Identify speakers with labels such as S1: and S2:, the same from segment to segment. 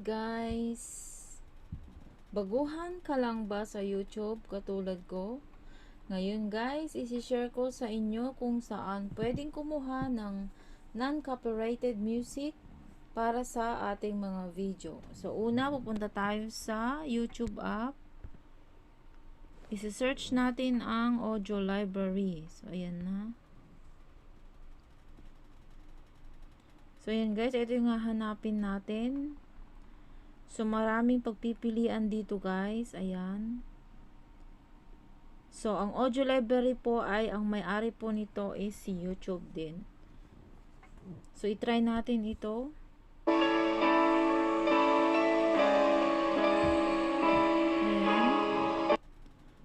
S1: guys! Baguhan ka lang ba sa YouTube katulad ko? Ngayon guys, isi-share ko sa inyo kung saan pwedeng kumuha ng non-copyrighted music para sa ating mga video. So una, pupunta tayo sa YouTube app. Isi-search natin ang audio library. So ayan na. So ayan guys, ito yung hahanapin natin. So, maraming pagpipilian dito guys. Ayan. So, ang audio library po ay, ang may-ari po nito is si YouTube din. So, itry natin ito. Ayan.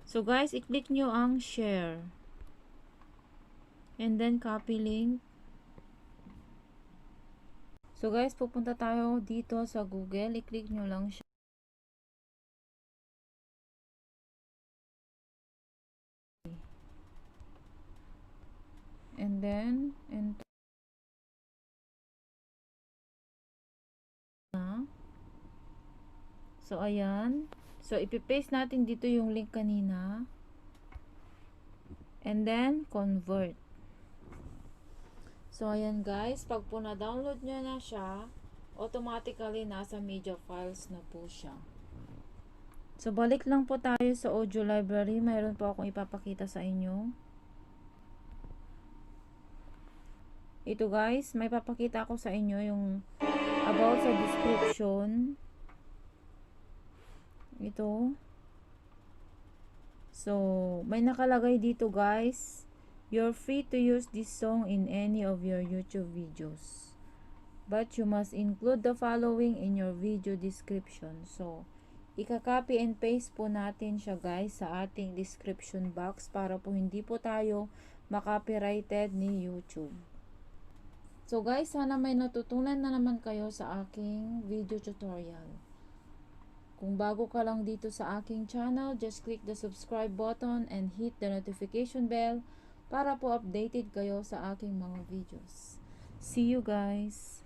S1: So, guys, i-click nyo ang share. And then, copy link. So, guys, pupunta tayo dito sa Google. I-click nyo lang siya. And then, enter. So, ayan. So, ipipaste natin dito yung link kanina. And then, convert. So, ayan guys. Pag po na-download nyo na siya, automatically nasa media files na po siya. So, balik lang po tayo sa audio library. Mayroon po akong ipapakita sa inyo. Ito guys, may papakita ako sa inyo yung about sa description. Ito. So, may nakalagay dito guys. You're free to use this song in any of your YouTube videos. But you must include the following in your video description. So, ika-copy and paste po natin siya guys sa ating description box para po hindi po tayo makopyrighted ni YouTube. So guys, sana may natutunan na naman kayo sa aking video tutorial. Kung bago ka lang dito sa aking channel, just click the subscribe button and hit the notification bell para po updated kayo sa aking mga videos. See you guys!